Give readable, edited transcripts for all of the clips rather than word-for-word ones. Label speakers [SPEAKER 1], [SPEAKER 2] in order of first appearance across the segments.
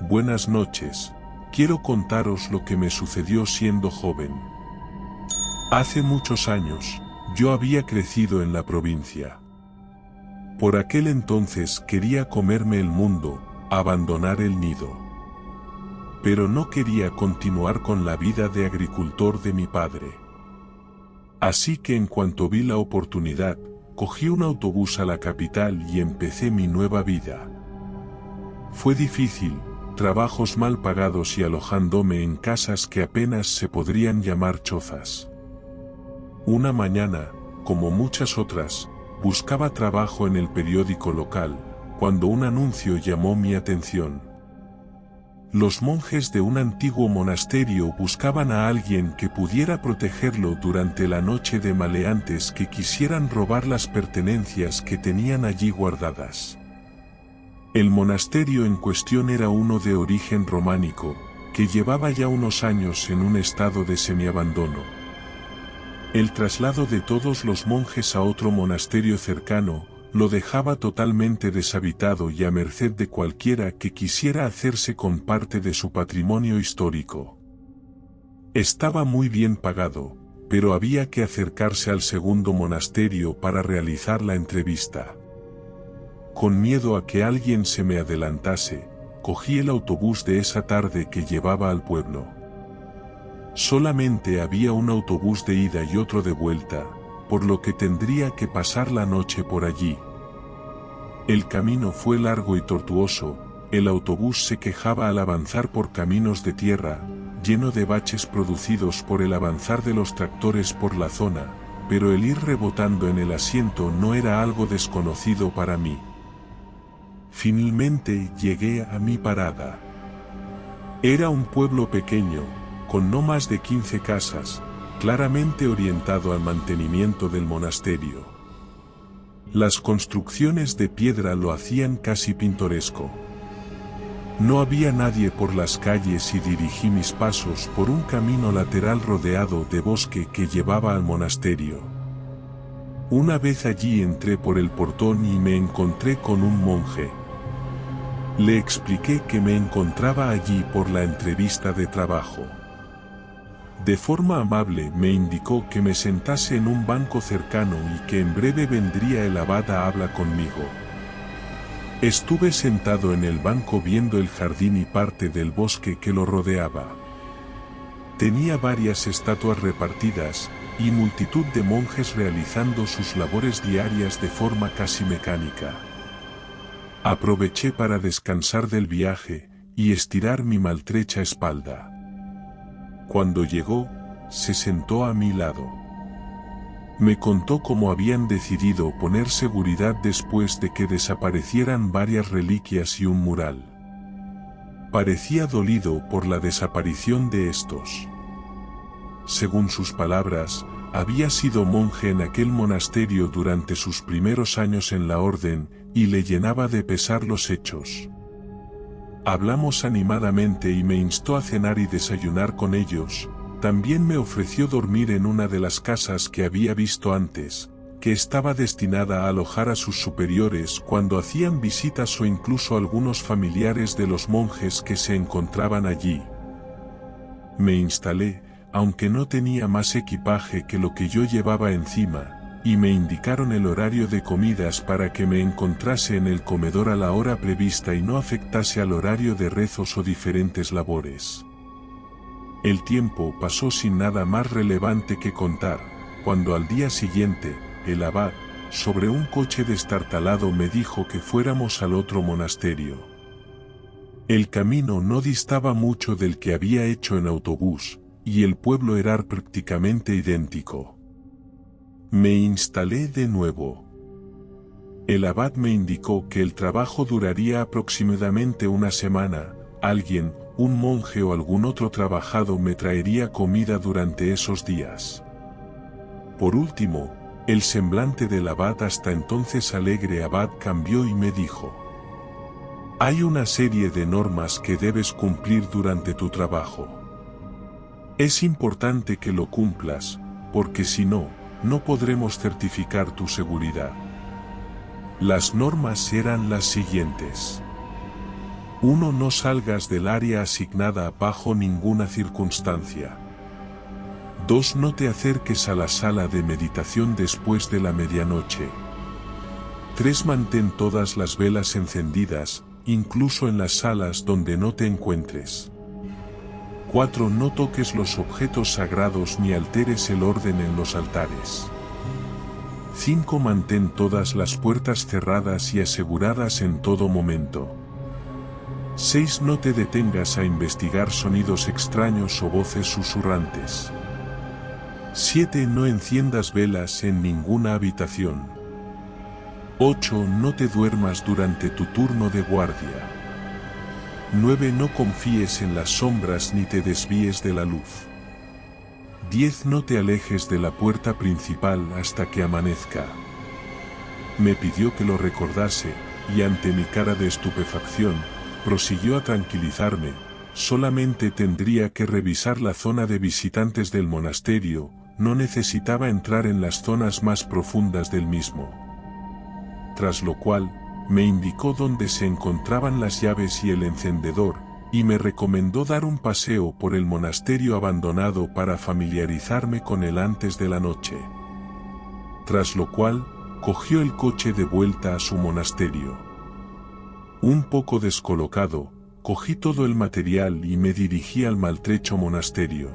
[SPEAKER 1] Buenas noches. Quiero contaros lo que me sucedió siendo joven. Hace muchos años, yo había crecido en la provincia. Por aquel entonces quería comerme el mundo, abandonar el nido. Pero no quería continuar con la vida de agricultor de mi padre. Así que en cuanto vi la oportunidad, cogí un autobús a la capital y empecé mi nueva vida. Fue difícil, trabajos mal pagados y alojándome en casas que apenas se podrían llamar chozas. Una mañana, como muchas otras, buscaba trabajo en el periódico local, cuando un anuncio llamó mi atención. Los monjes de un antiguo monasterio buscaban a alguien que pudiera protegerlo durante la noche de maleantes que quisieran robar las pertenencias que tenían allí guardadas. El monasterio en cuestión era uno de origen románico, que llevaba ya unos años en un estado de semiabandono. El traslado de todos los monjes a otro monasterio cercano, lo dejaba totalmente deshabitado y a merced de cualquiera que quisiera hacerse con parte de su patrimonio histórico. Estaba muy bien pagado, pero había que acercarse al segundo monasterio para realizar la entrevista. Con miedo a que alguien se me adelantase, cogí el autobús de esa tarde que llevaba al pueblo. Solamente había un autobús de ida y otro de vuelta, por lo que tendría que pasar la noche por allí. El camino fue largo y tortuoso, el autobús se quejaba al avanzar por caminos de tierra, lleno de baches producidos por el avanzar de los tractores por la zona, pero el ir rebotando en el asiento no era algo desconocido para mí. Finalmente llegué a mi parada. Era un pueblo pequeño, con no más de 15 casas, claramente orientado al mantenimiento del monasterio. Las construcciones de piedra lo hacían casi pintoresco. No había nadie por las calles y dirigí mis pasos por un camino lateral rodeado de bosque que llevaba al monasterio. Una vez allí entré por el portón y me encontré con un monje. Le expliqué que me encontraba allí por la entrevista de trabajo. De forma amable me indicó que me sentase en un banco cercano y que en breve vendría el abad a hablar conmigo. Estuve sentado en el banco viendo el jardín y parte del bosque que lo rodeaba. Tenía varias estatuas repartidas, y multitud de monjes realizando sus labores diarias de forma casi mecánica. Aproveché para descansar del viaje, y estirar mi maltrecha espalda. Cuando llegó, se sentó a mi lado. Me contó cómo habían decidido poner seguridad después de que desaparecieran varias reliquias y un mural. Parecía dolido por la desaparición de estos. Según sus palabras, había sido monje en aquel monasterio durante sus primeros años en la orden, y le llenaba de pesar los hechos. Hablamos animadamente y me instó a cenar y desayunar con ellos. También me ofreció dormir en una de las casas que había visto antes, que estaba destinada a alojar a sus superiores cuando hacían visitas o incluso algunos familiares de los monjes que se encontraban allí. Me instalé, aunque no tenía más equipaje que lo que yo llevaba encima, y me indicaron el horario de comidas para que me encontrase en el comedor a la hora prevista y no afectase al horario de rezos o diferentes labores. El tiempo pasó sin nada más relevante que contar, cuando al día siguiente, el abad, sobre un coche destartalado me dijo que fuéramos al otro monasterio. El camino no distaba mucho del que había hecho en autobús, y el pueblo era prácticamente idéntico. Me instalé de nuevo. El abad me indicó que el trabajo duraría aproximadamente una semana. Alguien, un monje o algún otro trabajado me traería comida durante esos días. Por último, el semblante del abad hasta entonces alegre abad cambió y me dijo: hay una serie de normas que debes cumplir durante tu trabajo. Es importante que lo cumplas, porque si no, no podremos certificar tu seguridad. Las normas eran las siguientes. 1. No salgas del área asignada bajo ninguna circunstancia. 2. No te acerques a la sala de meditación después de la medianoche. 3. Mantén todas las velas encendidas, incluso en las salas donde no te encuentres. 4. No toques los objetos sagrados ni alteres el orden en los altares. 5. Mantén todas las puertas cerradas y aseguradas en todo momento. 6. No te detengas a investigar sonidos extraños o voces susurrantes. 7. No enciendas velas en ninguna habitación. 8. No te duermas durante tu turno de guardia. 9. No confíes en las sombras ni te desvíes de la luz. 10. No te alejes de la puerta principal hasta que amanezca. Me pidió que lo recordase, y ante mi cara de estupefacción, prosiguió a tranquilizarme. Solamente tendría que revisar la zona de visitantes del monasterio, no necesitaba entrar en las zonas más profundas del mismo. Tras lo cual, me indicó dónde se encontraban las llaves y el encendedor, y me recomendó dar un paseo por el monasterio abandonado para familiarizarme con él antes de la noche. Tras lo cual, cogió el coche de vuelta a su monasterio. Un poco descolocado, cogí todo el material y me dirigí al maltrecho monasterio.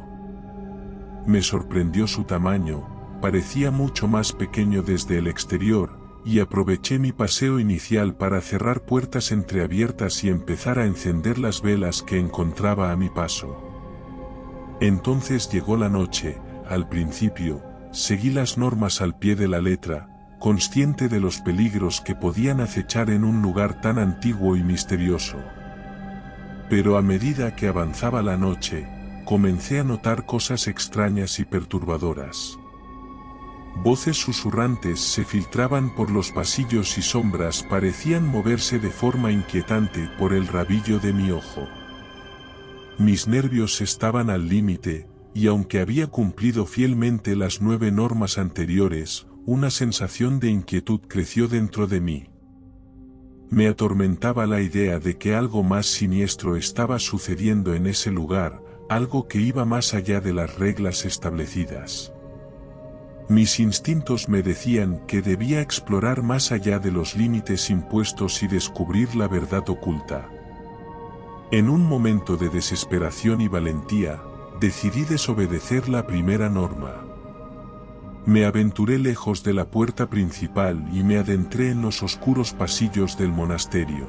[SPEAKER 1] Me sorprendió su tamaño, parecía mucho más pequeño desde el exterior, y aproveché mi paseo inicial para cerrar puertas entreabiertas y empezar a encender las velas que encontraba a mi paso. Entonces llegó la noche. Al principio, seguí las normas al pie de la letra, consciente de los peligros que podían acechar en un lugar tan antiguo y misterioso. Pero a medida que avanzaba la noche, comencé a notar cosas extrañas y perturbadoras. Voces susurrantes se filtraban por los pasillos y sombras parecían moverse de forma inquietante por el rabillo de mi ojo. Mis nervios estaban al límite, y aunque había cumplido fielmente las 9 normas anteriores, una sensación de inquietud creció dentro de mí. Me atormentaba la idea de que algo más siniestro estaba sucediendo en ese lugar, algo que iba más allá de las reglas establecidas. Mis instintos me decían que debía explorar más allá de los límites impuestos y descubrir la verdad oculta. En un momento de desesperación y valentía, decidí desobedecer la primera norma. Me aventuré lejos de la puerta principal y me adentré en los oscuros pasillos del monasterio.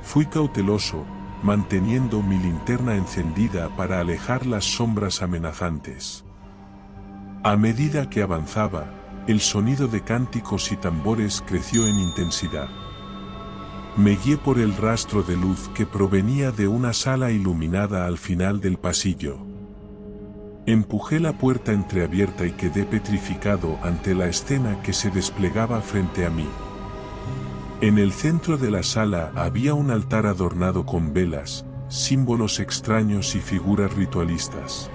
[SPEAKER 1] Fui cauteloso, manteniendo mi linterna encendida para alejar las sombras amenazantes. A medida que avanzaba, el sonido de cánticos y tambores creció en intensidad. Me guié por el rastro de luz que provenía de una sala iluminada al final del pasillo. Empujé la puerta entreabierta y quedé petrificado ante la escena que se desplegaba frente a mí. En el centro de la sala había un altar adornado con velas, símbolos extraños y figuras ritualistas.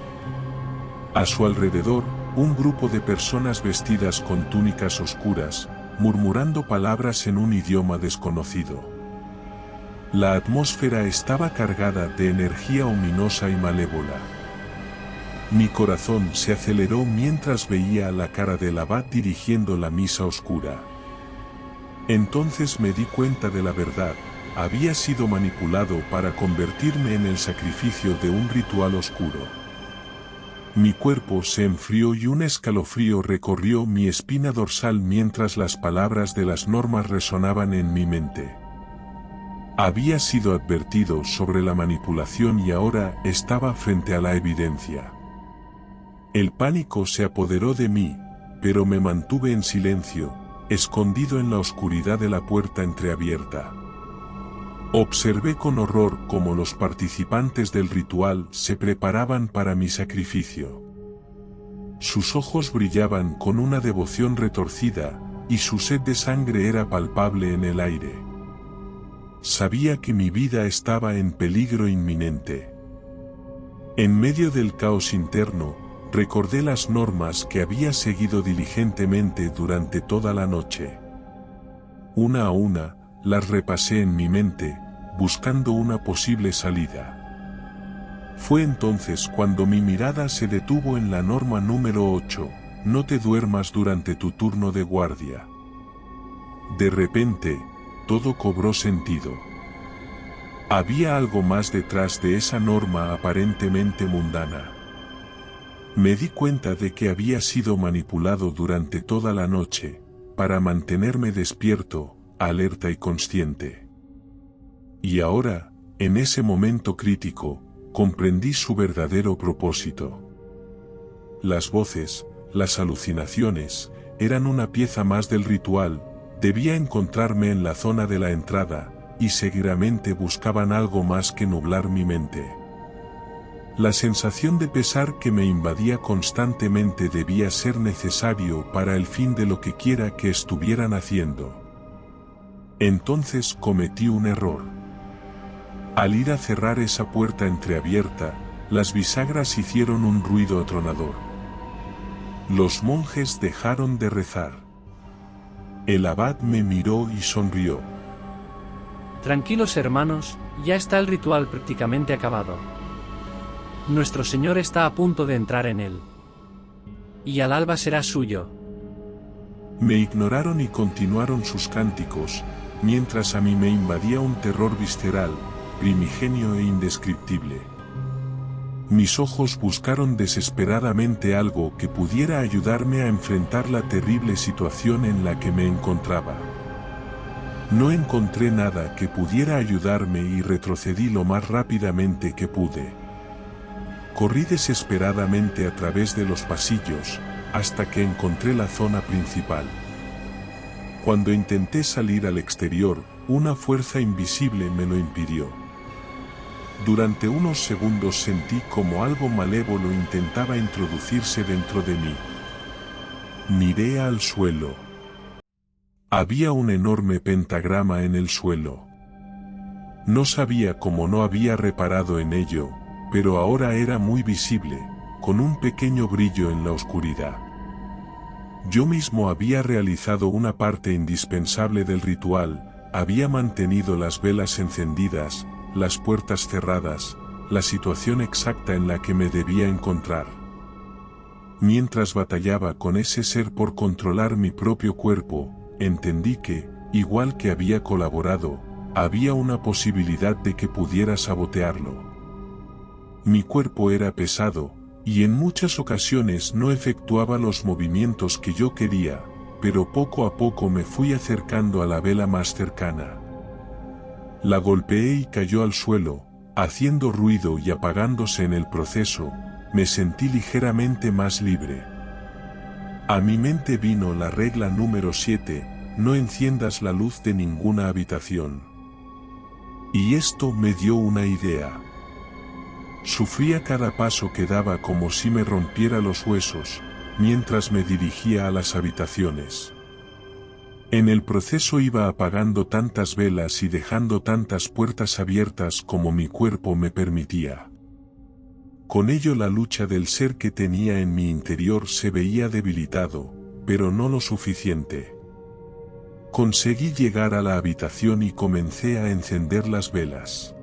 [SPEAKER 1] A su alrededor, un grupo de personas vestidas con túnicas oscuras, murmurando palabras en un idioma desconocido. La atmósfera estaba cargada de energía ominosa y malévola. Mi corazón se aceleró mientras veía la cara del abad dirigiendo la misa oscura. Entonces me di cuenta de la verdad, había sido manipulado para convertirme en el sacrificio de un ritual oscuro. Mi cuerpo se enfrió y un escalofrío recorrió mi espina dorsal mientras las palabras de las normas resonaban en mi mente. Había sido advertido sobre la manipulación y ahora estaba frente a la evidencia. El pánico se apoderó de mí, pero me mantuve en silencio, escondido en la oscuridad de la puerta entreabierta. Observé con horror cómo los participantes del ritual se preparaban para mi sacrificio. Sus ojos brillaban con una devoción retorcida, y su sed de sangre era palpable en el aire. Sabía que mi vida estaba en peligro inminente. En medio del caos interno, recordé las normas que había seguido diligentemente durante toda la noche. Una a una, las repasé en mi mente, buscando una posible salida. Fue entonces cuando mi mirada se detuvo en la norma número 8, no te duermas durante tu turno de guardia. De repente, todo cobró sentido. Había algo más detrás de esa norma aparentemente mundana. Me di cuenta de que había sido manipulado durante toda la noche, para mantenerme despierto, alerta y consciente. Y ahora, en ese momento crítico, comprendí su verdadero propósito. Las voces, las alucinaciones, eran una pieza más del ritual. Debía encontrarme en la zona de la entrada, y seguramente buscaban algo más que nublar mi mente. La sensación de pesar que me invadía constantemente debía ser necesario para el fin de lo que quiera que estuvieran haciendo. Entonces cometí un error. Al ir a cerrar esa puerta entreabierta, las bisagras hicieron un ruido atronador. Los monjes dejaron de rezar. El abad me miró y sonrió.
[SPEAKER 2] Tranquilos hermanos, ya está el ritual prácticamente acabado. Nuestro Señor está a punto de entrar en él. Y al alba será suyo.
[SPEAKER 1] Me ignoraron y continuaron sus cánticos, mientras a mí me invadía un terror visceral, primigenio e indescriptible. Mis ojos buscaron desesperadamente algo que pudiera ayudarme a enfrentar la terrible situación en la que me encontraba. No encontré nada que pudiera ayudarme y retrocedí lo más rápidamente que pude. Corrí desesperadamente a través de los pasillos, hasta que encontré la zona principal. Cuando intenté salir al exterior, una fuerza invisible me lo impidió. Durante unos segundos sentí como algo malévolo intentaba introducirse dentro de mí. Miré al suelo. Había un enorme pentagrama en el suelo. No sabía cómo no había reparado en ello, pero ahora era muy visible, con un pequeño brillo en la oscuridad. Yo mismo había realizado una parte indispensable del ritual, había mantenido las velas encendidas, las puertas cerradas, la situación exacta en la que me debía encontrar. Mientras batallaba con ese ser por controlar mi propio cuerpo, entendí que, igual que había colaborado, había una posibilidad de que pudiera sabotearlo. Mi cuerpo era pesado, y en muchas ocasiones no efectuaba los movimientos que yo quería, pero poco a poco me fui acercando a la vela más cercana. La golpeé y cayó al suelo, haciendo ruido y apagándose en el proceso. Me sentí ligeramente más libre. A mi mente vino la regla número 7, no enciendas la luz de ninguna habitación. Y esto me dio una idea. Sufría cada paso que daba como si me rompiera los huesos, mientras me dirigía a las habitaciones. En el proceso iba apagando tantas velas y dejando tantas puertas abiertas como mi cuerpo me permitía. Con ello la lucha del ser que tenía en mi interior se veía debilitado, pero no lo suficiente. Conseguí llegar a la habitación y comencé a encender las velas.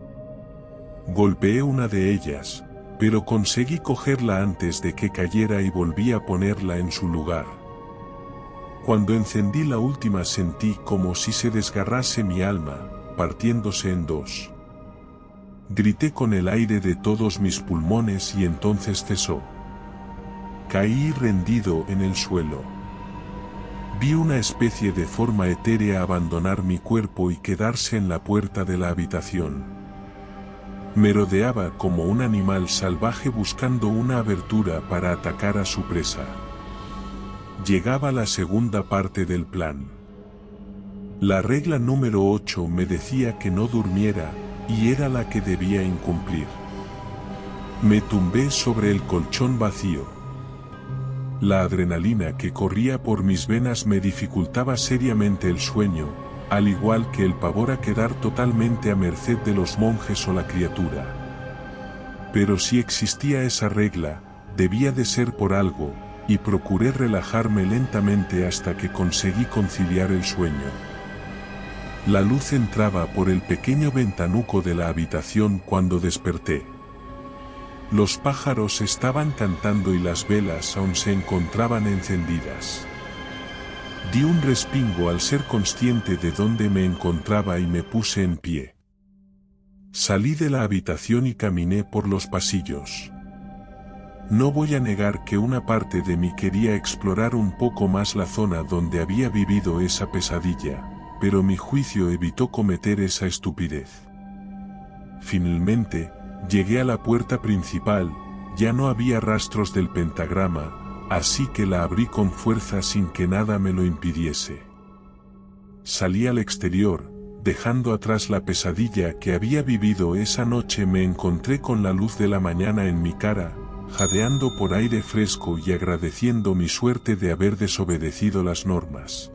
[SPEAKER 1] Golpeé una de ellas, pero conseguí cogerla antes de que cayera y volví a ponerla en su lugar. Cuando encendí la última sentí como si se desgarrase mi alma, partiéndose en dos. Grité con el aire de todos mis pulmones y entonces cesó. Caí rendido en el suelo. Vi una especie de forma etérea abandonar mi cuerpo y quedarse en la puerta de la habitación. Merodeaba como un animal salvaje buscando una abertura para atacar a su presa. Llegaba la segunda parte del plan. La regla número 8 me decía que no durmiera, y era la que debía incumplir. Me tumbé sobre el colchón vacío. La adrenalina que corría por mis venas me dificultaba seriamente el sueño, al igual que el pavor a quedar totalmente a merced de los monjes o la criatura. Pero si existía esa regla, debía de ser por algo, y procuré relajarme lentamente hasta que conseguí conciliar el sueño. La luz entraba por el pequeño ventanuco de la habitación cuando desperté. Los pájaros estaban cantando y las velas aún se encontraban encendidas. Di un respingo al ser consciente de dónde me encontraba y me puse en pie. Salí de la habitación y caminé por los pasillos. No voy a negar que una parte de mí quería explorar un poco más la zona donde había vivido esa pesadilla, pero mi juicio evitó cometer esa estupidez. Finalmente, llegué a la puerta principal, ya no había rastros del pentagrama, así que la abrí con fuerza sin que nada me lo impidiese. Salí al exterior, dejando atrás la pesadilla que había vivido esa noche. Me encontré con la luz de la mañana en mi cara, jadeando por aire fresco y agradeciendo mi suerte de haber desobedecido las normas.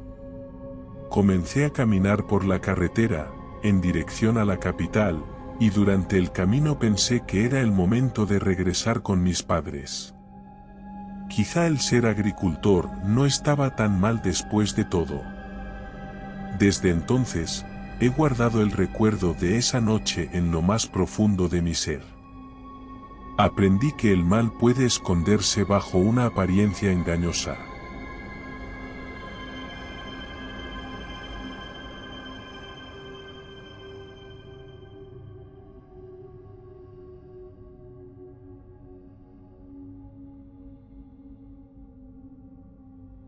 [SPEAKER 1] Comencé a caminar por la carretera, en dirección a la capital, y durante el camino pensé que era el momento de regresar con mis padres. Quizá el ser agricultor no estaba tan mal después de todo. Desde entonces, he guardado el recuerdo de esa noche en lo más profundo de mi ser. Aprendí que el mal puede esconderse bajo una apariencia engañosa.